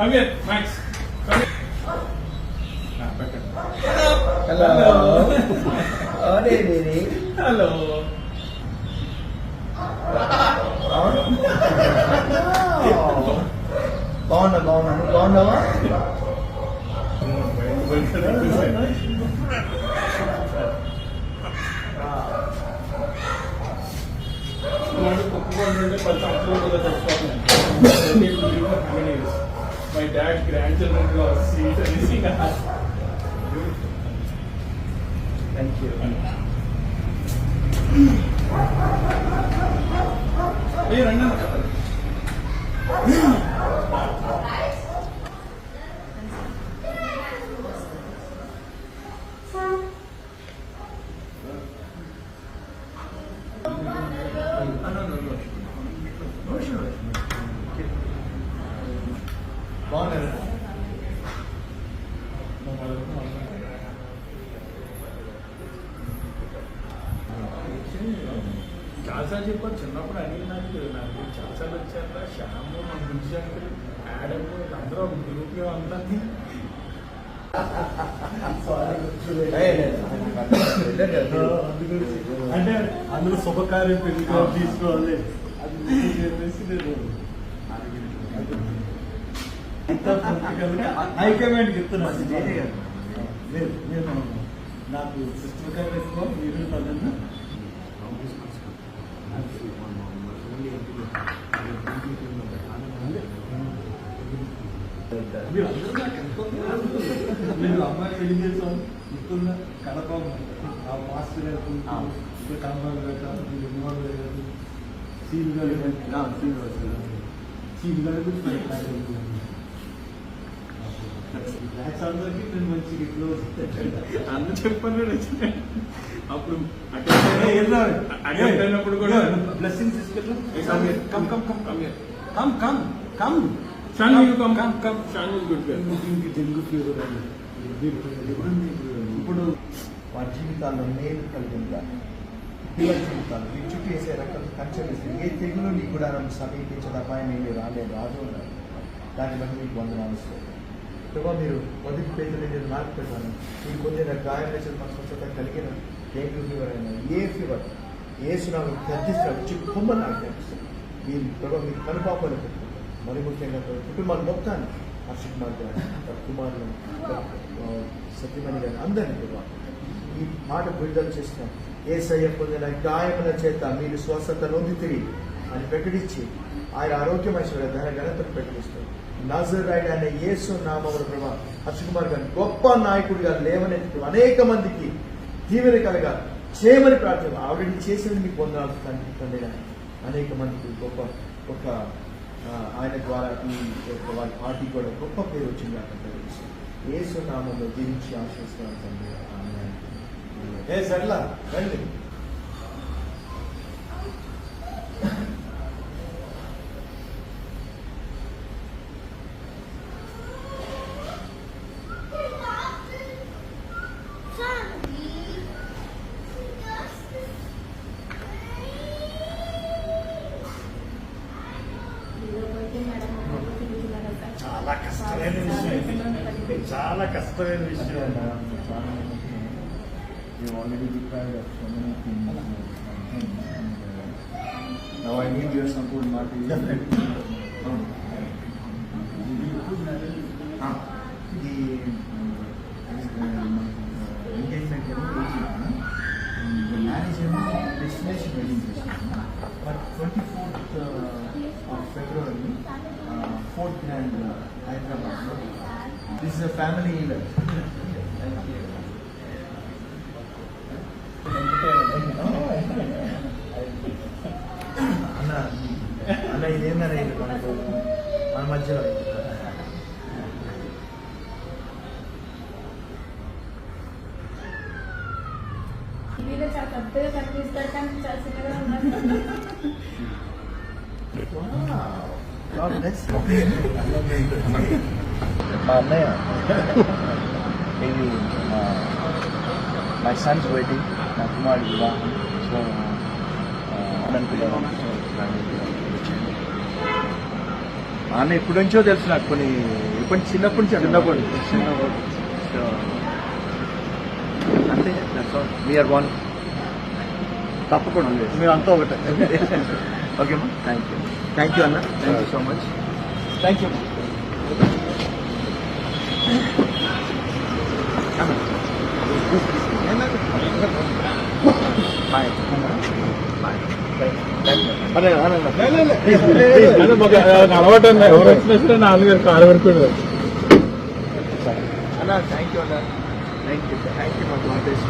Come here, Max. Come here. Hello. Oh, Didi. Hello. బాగున్నావా? My dad's grandchildren got sweet and easy. Thank you. Hey, Ranga. చాలాసార్లు చెప్పారు చిన్నప్పుడు అడిగి నాకు చాలాసార్లు వచ్చాక శ్యాము మన గురించి అంకుల్ యాడమ్ అందరూ గ్రూప్గా ఉంటుంది అంటే అందులో శుభకార్యం పెళ్లి తీసుకోవాలి అది చెప్పేసి హైకమాండ్కి ఇస్తున్నాను. నేను నాకు సిస్టర్ గారు ఎక్కువ మీరు పదన్నా మీరు అందరూ నాకు ఎంతో నేను అమ్మాయి పెళ్లి చేసాం ఇస్తున్న కడప ఆ మాస్టర్ గారు ఇంకా కడప గారు సీన్ గారు అందరికీ నేను మంచిగా క్లోజ్ అందరూ చెప్పాను అప్పుడు అయినప్పుడు కూడా బ్లెస్సింగ్స్ తీసుకెళ్ళి come come come come come come come Shan, you come. Shan is good girl. Telugu pure ఇప్పుడు వారి జీవితాల్లో మేలు కలిగిందా పిల్లల జీవితాలు ఈ చుట్టూ వేసే రకం కంచె వేసి ఏ తెగులు నీ కూడా సమీపించదు అపాయం ఏమి రాదు దాన్ని బట్టి మీకు వందనాలు ప్రభావ మీరు మొదటి పేజీలో నేను మార్పు పెట్టాను మీకు పొందిన గాయం వేసిన మన స్వచ్ఛత కలిగిన డెంగ్యూ ఫీవర్ అయినా ఏ ఫీవర్ ఏ సునామీ గర్దిస్తాడు చిక్కుమ్మని ఆజ్ఞాపిస్తాడు మీరు ప్రభావ మీరు కనుపాపలు పెట్టుకుంటారు మరి ముఖ్యంగా కుటుంబాన్ని మొత్తాన్ని హర్షిత్ గారు కుమారులు సత్యమణి గారు అందరినీ ప్రభావ ఈ మాట విడుదల చేసిన యేసయ్య పొందిన గాయముల చేత మీరు స్వస్థత నొంది తిరిగి అని ప్రకటించి ఆయన ఆరోగ్యమైన ధన ఘనతను ప్రకటిస్తారు నజరేయుడు అయిన యేసు నామమున ప్రభావ హర్ష కుమార్ గారిని గొప్ప నాయకుడిగా లేవనెత్తుతూ అనేక మందికి దీవెన కలగా చేయమని ప్రార్థన ఆవిడని చేసినది మీకు పొందాలి తండ్రి అనేక మందికి గొప్ప ఒక ఆయన ద్వారా ఈ వారి పార్టీ కూడా గొప్ప పేరు వచ్చింది నాకు యేసు నామంలో జీవించి ఆశిస్తున్నాను తండ్రి. ఏ సర్లా రండి. చాలా కష్టమైన విషయం, చాలా కష్టమైన విషయం. You already deprived of so many things. Now I need your support, Marty. Definitely. The engagement the marriage destination wedding but 24th of February 4th grand Hyderabad. This is a family event. Thank you. అన్న ఇదేందని మన మధ్యలో చాలా పెద్దగా కనిపిస్తారు కానీ చాలా చిన్నగా ఉన్నారు. మా అన్నయ్య ఇది మై సన్స్ వెడ్డింగ్ నా కుమారుడు వివాహం. సో అన్నను పిల్లలు అన్న ఇప్పటి నుంచో తెలుసు నాకు కొన్ని ఇప్పటి చిన్నప్పటి నుంచి చిన్నప్పటి సో అంతే వీఆర్ వన్. తప్పకుండా మీరు అంతా ఒకటే. ఓకే అమ్మా, థ్యాంక్ యూ అన్న, thank you so much, thank you. Bye bye. అలవాటు అన్న, ఎవరు వచ్చినా సరే నాన్నగారు కారు వరకు అన్న థ్యాంక్ యూ అన్న, థ్యాంక్ యూ మా కాంటెస్ట్.